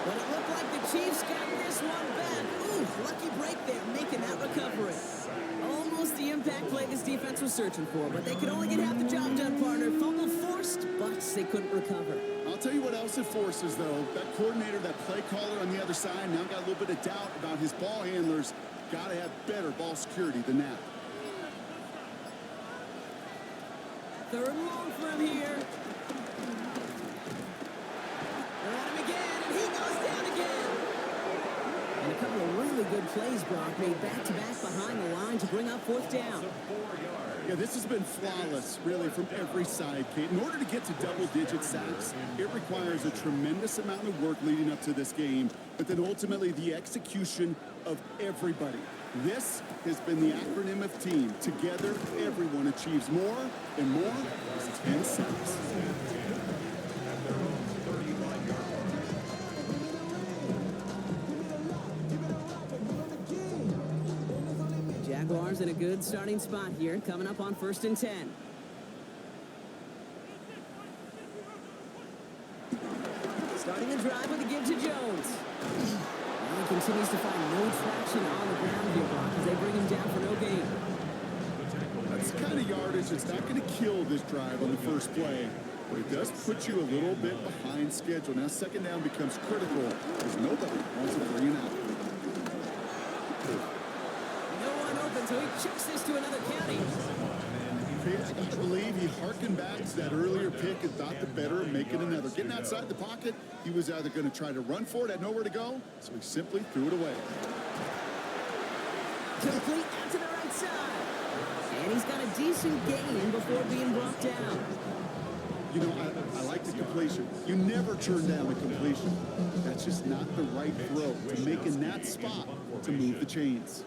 [SPEAKER 2] But it looked like the Chiefs got this one back. Ooh, lucky break there, making that recovery. Almost the impact play this defense was searching for, but they could only get half the job done, partner. Fumble forced, but they couldn't recover.
[SPEAKER 3] I'll tell you what else it forces, though. That coordinator, that play caller on the other side, now got a little bit of doubt about his ball handlers. Got to have better ball security than that.
[SPEAKER 2] 3rd and long for him here. They're at him again, and he goes down again. And a couple of really good plays, Brock, made back-to-back behind the line to bring up 4th down.
[SPEAKER 3] Yeah, this has been flawless, really, from every side, Kate. In order to get to double-digit sacks, it requires a tremendous amount of work leading up to this game, but then ultimately the execution of everybody. This has been the acronym of team. Together, everyone achieves more, and more is 10 sacks.
[SPEAKER 1] at their own 39.
[SPEAKER 2] Jaguars in a good starting spot here, coming up on 1st and 10. Starting the drive with a give to Jones. And he continues to find no traction on the ground here, Brock, as they bring him down for no gain.
[SPEAKER 3] That's the kind of yardage that's not going to kill this drive on the first play, but it does put you a little bit behind schedule. Now second down becomes critical because nobody wants to bring it out.
[SPEAKER 2] No one open, so he chucks this to another county.
[SPEAKER 3] I believe he harkened back to that earlier pick and thought the better of making another. Getting outside the pocket, he was either going to try to run for it, had nowhere to go, so he simply threw it away.
[SPEAKER 2] Complete out to the right side. And he's got a decent gain before being brought down.
[SPEAKER 3] You know, I like the completion. You never turn down a completion. That's just not the right throw to make in that spot to move the chains.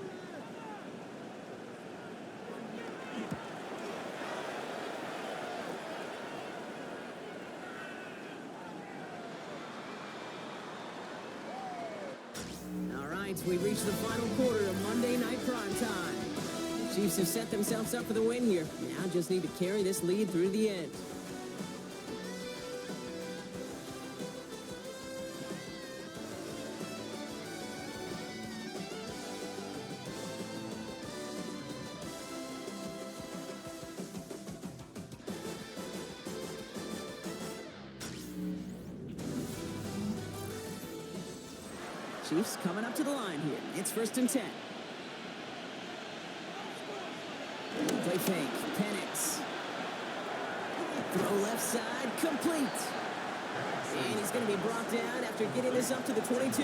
[SPEAKER 2] All right, we reach the final quarter of Monday Night Primetime. The Chiefs have set themselves up for the win here. Now just need to carry this lead through the end. Chiefs coming up to the line here. It's 1st and 10. Play fake. Penix. Throw left side. Complete. And he's going to be brought down after getting this up to the 22.
[SPEAKER 1] 2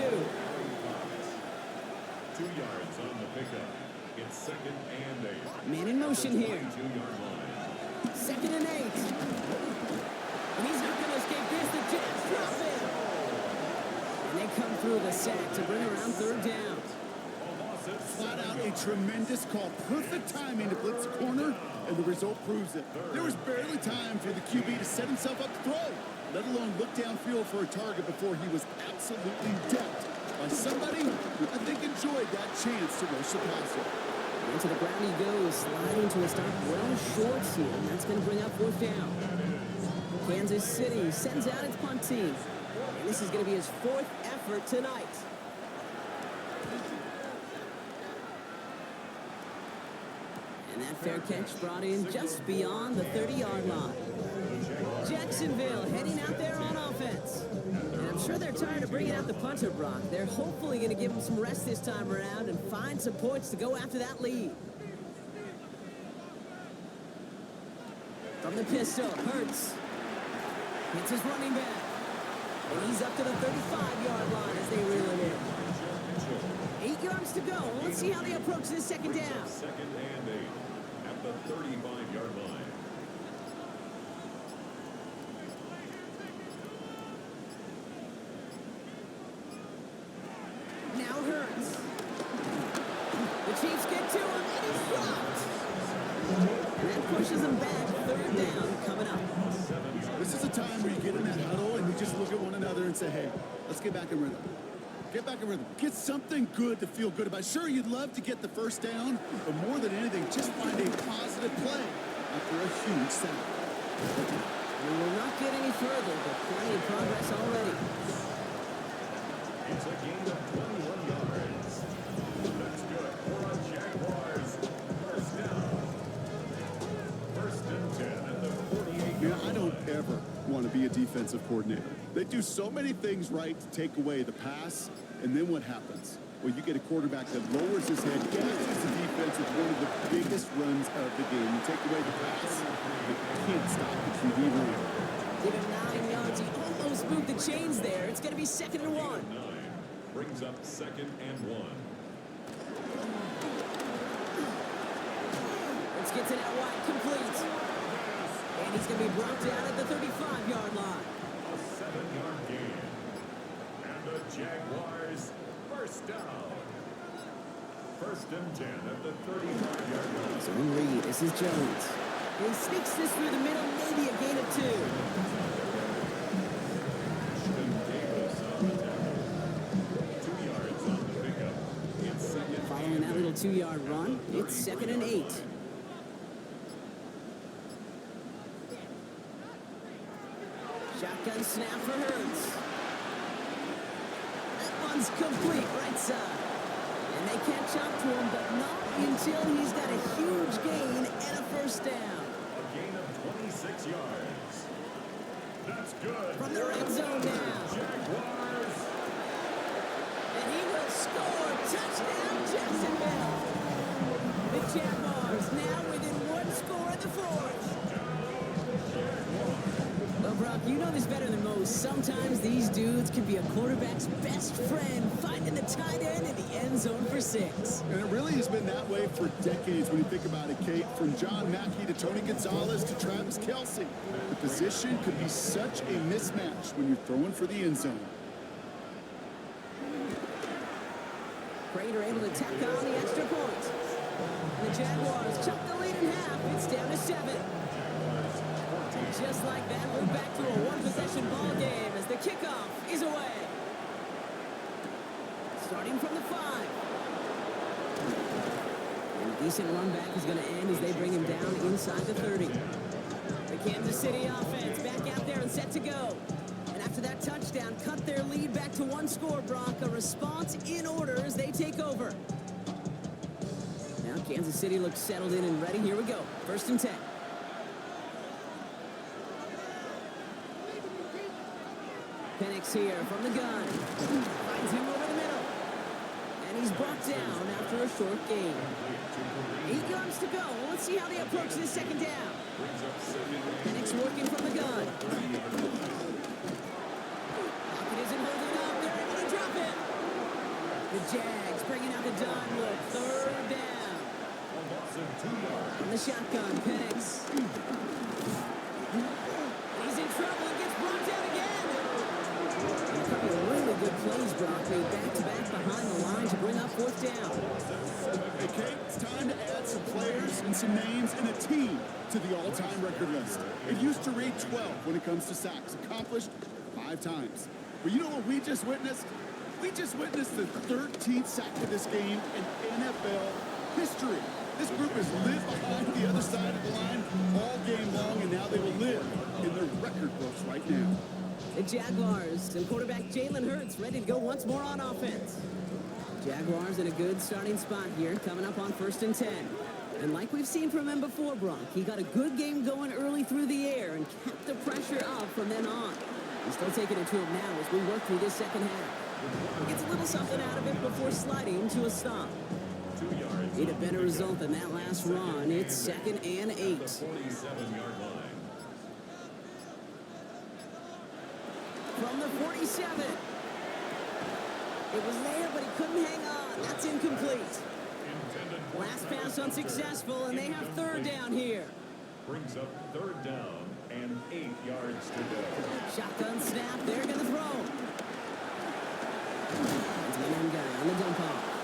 [SPEAKER 1] yards on the pickup. It's 2nd and 8.
[SPEAKER 2] Man in motion here.
[SPEAKER 1] 22-yard line.
[SPEAKER 2] 2nd and 8. And he's not going to escape this. The Jets drop it. And they come through the sack to bring around 3rd down.
[SPEAKER 3] Flat out a tremendous call. Perfect timing to blitz the corner, and the result proves it. There was barely time for the QB to set himself up to throw, let alone look downfield for a target before he was absolutely decked by somebody who I think enjoyed that chance to rush the passer.
[SPEAKER 2] Into the ground he goes, sliding to a stop well short here, and that's going to bring up 4th down. Kansas City sends out its punt team. And this is going to be his 4th effort tonight. And that fair catch brought in just beyond the 30-yard line. Jacksonville heading out there on offense. And I'm sure they're tired of bringing out the punter, Brock. They're hopefully going to give him some rest this time around and find some points to go after that lead. From the pistol, Hurts. Hits his running back. And he's up to the 35-yard line as they reel it in. 8 yards to go. Let's see how they approach this 2nd down.
[SPEAKER 1] 2nd and 8 at the 35-yard line.
[SPEAKER 2] Now Hurts. The Chiefs get to him, and he's dropped. And that pushes him back. 3rd down coming up.
[SPEAKER 3] This is a time where you get in that huddle and you just look at one another and say, hey, let's get back in rhythm. Get back in rhythm. Get something good to feel good about. Sure, you'd love to get the 1st down, but more than anything, just find a positive play after a huge sack.
[SPEAKER 2] We will not get any further, but plenty of progress already.
[SPEAKER 1] It's a gain of 21 yards. That's good for a Jaguars. 1st down. 1st and 10 at the 48.
[SPEAKER 3] You know, I don't ever want to be a defensive coordinator. They do so many things right to take away the pass, and then what happens? Well, you get a quarterback that lowers his head, gashes the defense with one of the biggest runs of the game. You take away the pass, you can't stop the QB run.
[SPEAKER 2] Give him 9 yards. He almost moved the chains there. It's going to be 2nd and 1.
[SPEAKER 1] 9 brings up 2nd and 1.
[SPEAKER 2] Let's get to that wide complete. And he's going to be brought down at the 35-yard line.
[SPEAKER 1] A 7-yard gain. And the Jaguars 1st down. 1st and 10 at the 35-yard line.
[SPEAKER 2] So in lead, this is Jones. And he sneaks this through the middle, maybe a gain of 2.
[SPEAKER 1] Davis on the tackle. 2 yards on the pickup. It's 2nd
[SPEAKER 2] Following that little 2-yard run. It's 2nd and 8. Shotgun snap for Hurts. That one's complete right side. And they catch up to him, but not until he's got a huge gain and a first down.
[SPEAKER 1] A gain of 26 yards. That's good.
[SPEAKER 2] From the red zone now.
[SPEAKER 1] Jaguars.
[SPEAKER 2] And he will score. Touchdown, Jacksonville. The Jaguars now within 1 score in the fourth. Well, Brock, you know this better than most. Sometimes these dudes can be a quarterback's best friend, finding the tight end in the end zone for 6.
[SPEAKER 3] And it really has been that way for decades when you think about it, Kate. From John Mackey to Tony Gonzalez to Travis Kelce. The position could be such a mismatch when you're throwing for the end zone.
[SPEAKER 2] Prater able to tack on the extra point. And the Jaguars chop the lead in half. It's down to 7. And just like that, we're back to a one-possession ball game as the kickoff is away. Starting from the 5. And a decent run back is going to end as they bring him down inside the 30. The Kansas City offense back out there and set to go. And after that touchdown, cut their lead back to 1 score, Brock. A response in order as they take over. Now Kansas City looks settled in and ready. Here we go. 1st and 10. Penix here from the gun. Finds him over the middle. And he's brought down after a short gain. 8 yards to go. Let's see how they approach this 2nd down. Penix working from the gun. Pocket isn't holding up. They're able to drop it. The Jags bringing out the dime look. 3rd down. From the shotgun, Penix. He's in trouble and gets brought down again. Really good plays, Brock. Made back-to-back behind the line to bring up 4th down.
[SPEAKER 3] Okay, it's time to add some players and some names and a team to the all-time record list. It used to read 12 when it comes to sacks, accomplished 5 times. But you know what we just witnessed? We just witnessed the 13th sack of this game in NFL history. This group has lived behind the other side of the line all game long, and now they will live in their record books right now.
[SPEAKER 2] The Jaguars and quarterback Jalen Hurts ready to go once more on offense. Jaguars in a good starting spot here, coming up on 1st and 10. And like we've seen from him before, Brock, he got a good game going early through the air and kept the pressure up from then on. He's still taking it to him now as we work through this 2nd half. Gets a little something out of it before sliding to a stop. Need a better result than that last run. It's 2nd and 8.
[SPEAKER 1] 47-yard line.
[SPEAKER 2] From the 47. It was there, but he couldn't hang on. That's incomplete. Last pass unsuccessful, and they have 3rd down here.
[SPEAKER 1] Brings up 3rd down and 8 yards to go.
[SPEAKER 2] Shotgun snap. They're going to throw. It's the young guy on the dump off.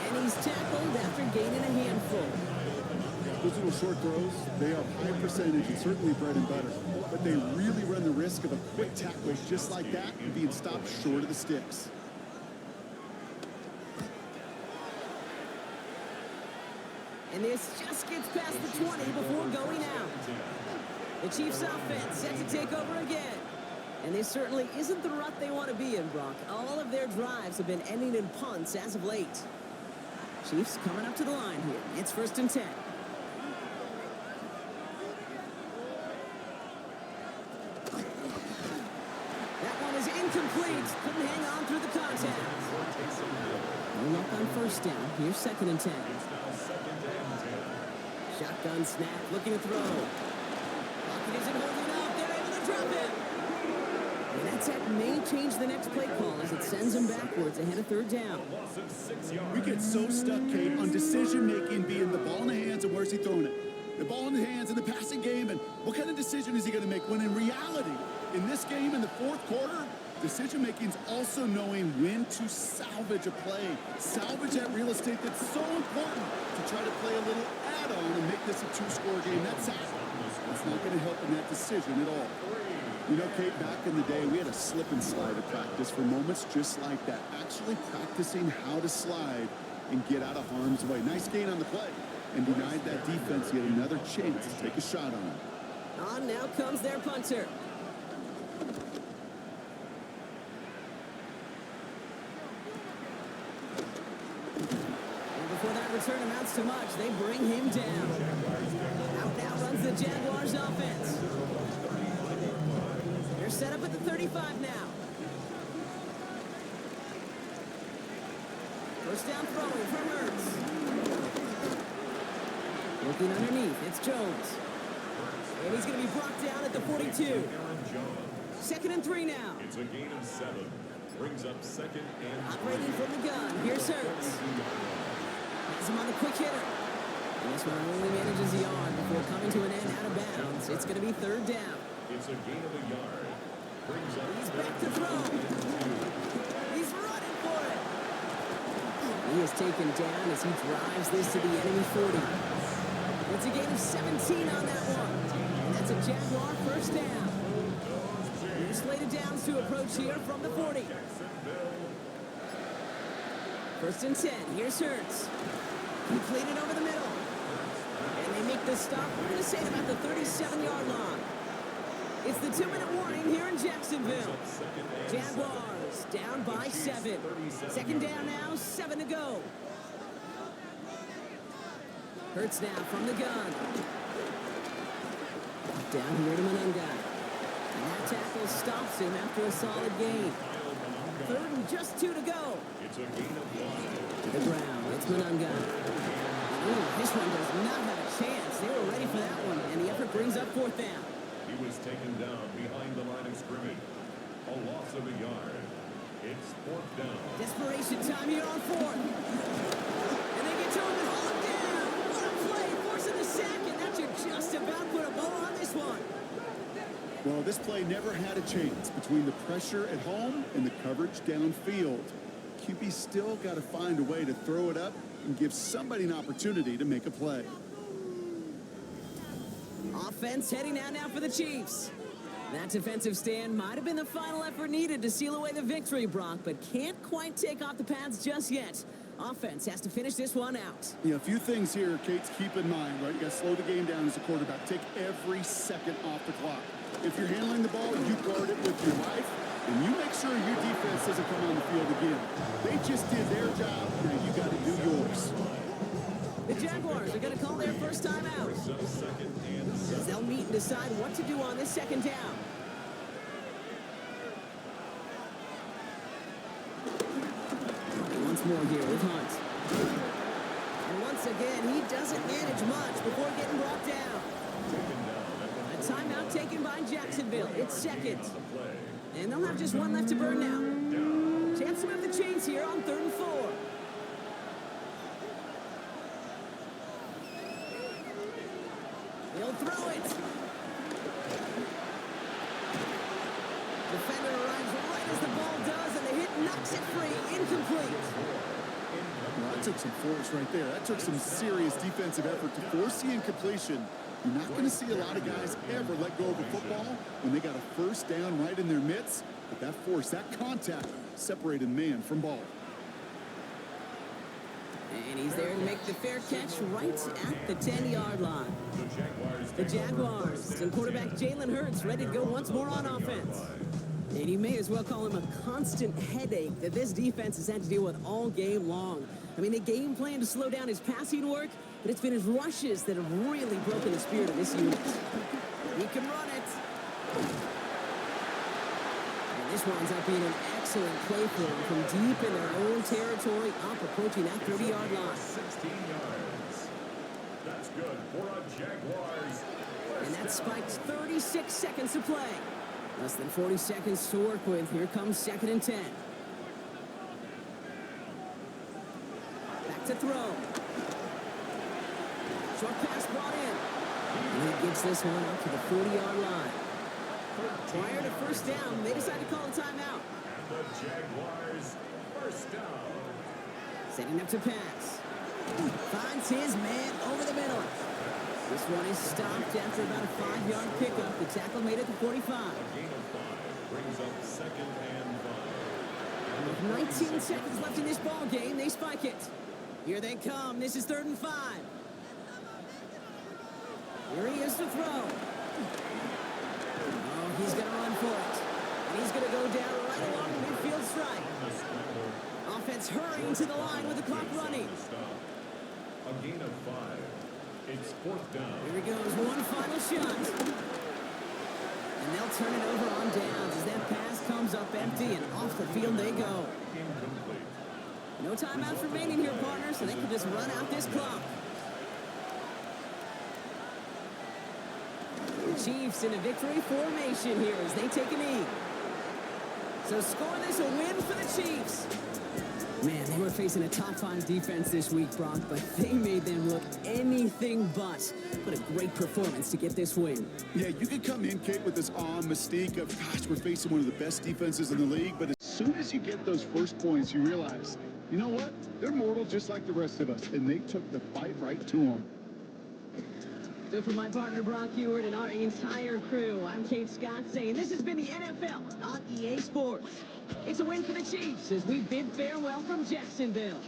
[SPEAKER 2] And he's tackled after gaining a handful.
[SPEAKER 3] Those little short throws, they are high percentage and certainly bread and butter. But they really run the risk of a quick tackle just like that and being stopped short of the sticks.
[SPEAKER 2] And this just gets past the 20 before going out. The Chiefs offense set to take over again. And this certainly isn't the rut they want to be in, Brock. All of their drives have been ending in punts as of late. Chiefs coming up to the line here. It's 1st and 10. That one is incomplete. Couldn't hang on through the contact. No luck on 1st down. Here's 2nd and 10. Shotgun snap, looking to throw. Pocket isn't holding up. They're able to drop it. And that sack may change the next play call as it sends him backwards ahead of 3rd down.
[SPEAKER 3] We get so stuck, Kate, on decision-making being the ball in the hands and where's he throwing it. The ball in the hands in the passing game, and what kind of decision is he going to make? When in reality, in this game in the 4th quarter, decision-making is also knowing when to salvage a play. Salvage that real estate that's so important to try to play a little add-on and make this a 2-score game. That's not going to help in that decision at all. You know, Kate, back in the day, we had a slip and slide at practice for moments just like that. Actually practicing how to slide and get out of harm's way. Nice gain on the play, and denied that defense yet another chance to take a shot on him.
[SPEAKER 2] On now comes their punter. And before that return amounts to much, they bring him down. Out now runs the Jaguars offense. They're set up at the 35 now. First down throwing from Hurts. Looking underneath, it's Jones. And he's going to be brought down at the 42. Second and 3 now.
[SPEAKER 1] It's a gain of 7. Brings up second and 3.
[SPEAKER 2] Operating from the gun. Here's Hurts. Has him on the quick hitter. And this one only manages a yard before coming to an end out of bounds. It's going to be third down.
[SPEAKER 1] It's a gain of a yard. Brings up
[SPEAKER 2] He's back to throw. He's running for it. He is taken down as he drives this to the enemy 40. It's a gain of 17 on that one. And that's a Jaguar first down. New slated downs to approach here from the 40. First and 10. Here's Hurts. Completed over the middle. And they make the stop. We're going to say about the 37-yard line. It's the 2-minute warning here in Jacksonville. Jaguars down by 7. Second down now, 7 to go. Hurts now from the gun. Down here to Monunga. And that tackle stops him after a solid gain. Third and just 2 to go.
[SPEAKER 1] It's a gain of 1.
[SPEAKER 2] To the ground, it's Monunga. Ooh, this one does not have a chance. They were ready for that one, and the effort brings up fourth down.
[SPEAKER 1] He was taken down behind the line of scrimmage. A loss of a yard. It's fourth down.
[SPEAKER 2] Desperation time here on fourth. And they get to him and haul him down. What a play, forcing the sack, and that should just about put a bow on this one.
[SPEAKER 3] Well, this play never had a chance between the pressure at home and the coverage downfield. QB still got to find a way to throw it up and give somebody an opportunity to make a play.
[SPEAKER 2] Offense heading out now for the Chiefs. That defensive stand might have been the final effort needed to seal away the victory, Brock, but can't quite take off the pads just yet. Offense has to finish this one out.
[SPEAKER 3] Yeah, a few things here, Kate, to keep in mind, right? You got to slow the game down as a quarterback. Take every second off the clock. If you're handling the ball, you guard it with your life, and you make sure your defense doesn't come on the field again. They just did their job, now you got to do yours.
[SPEAKER 2] The Jaguars are going to call their first time out. As they'll meet and decide what to do on this second down. Once more here with Hunt. And once again, he doesn't manage much before getting brought down. A timeout taken by Jacksonville. It's second. And they'll have just one left to burn now. Chance to move the chains here on 3rd and 4. He'll throw it. Defender arrives right as the ball does, and the hit knocks it free. Incomplete.
[SPEAKER 3] Well, that took some force right there. That took some serious defensive effort to force the incompletion. You're not going to see a lot of guys ever let go of a football when they got a first down right in their midst. But that force, that contact, separated man from ball.
[SPEAKER 2] And he's there to make the fair catch right at the 10-yard line. The Jaguars and quarterback Jalen Hurts ready to go once more on offense. And you may as well call him a constant headache that this defense has had to deal with all game long. I mean, they game plan to slow down his passing work, but it's been his rushes that have really broken the spirit of this unit. He can run it. And this winds up being an excellent play for him from deep in their own territory, up approaching that 30-yard line.
[SPEAKER 1] 16 yards. That's good for a Jaguars.
[SPEAKER 2] And that spikes 36 seconds to play. Less than 40 seconds to work with. Here comes 2nd and 10. Back to throw. Short pass brought in. And he gets this one up to the 40-yard line. Prior to first down, they decide to call a timeout.
[SPEAKER 1] And the Jaguars first down.
[SPEAKER 2] Setting up to pass. Finds his man over the middle. This one is stopped after about a 5-yard pickup. The tackle made it to 45.
[SPEAKER 1] Gain of 5 brings up 2nd and 5.
[SPEAKER 2] With 19 seconds left in this ball game, they spike it. Here they come. This is 3rd and 5. Here he is to throw. Oh, he's going to run for it. And he's going to go down right along the midfield stripe. Offense hurrying to the line with the clock running.
[SPEAKER 1] A gain of 5. It's 4th down.
[SPEAKER 2] Here he goes. One final shot. And they'll turn it over on downs as that pass comes up empty and off the field they go.
[SPEAKER 1] Incomplete.
[SPEAKER 2] No timeouts remaining here, partners, so they can just run out this clock. The Chiefs in a victory formation here as they take a knee. So score this a win for the Chiefs. Man, they were facing a top 5 defense this week, Brock, but they made them look anything but. What a great performance to get this win.
[SPEAKER 3] Yeah, you could come in, Kate, with this awe and mystique of, gosh, we're facing one of the best defenses in the league, but as soon as you get those first points, you realize, you know what? They're mortal just like the rest of us, and they took the fight right to them.
[SPEAKER 2] So for my partner, Brock Heward, and our entire crew, I'm Kate Scott saying this has been the NFL on EA Sports. It's a win for the Chiefs as we bid farewell from Jacksonville.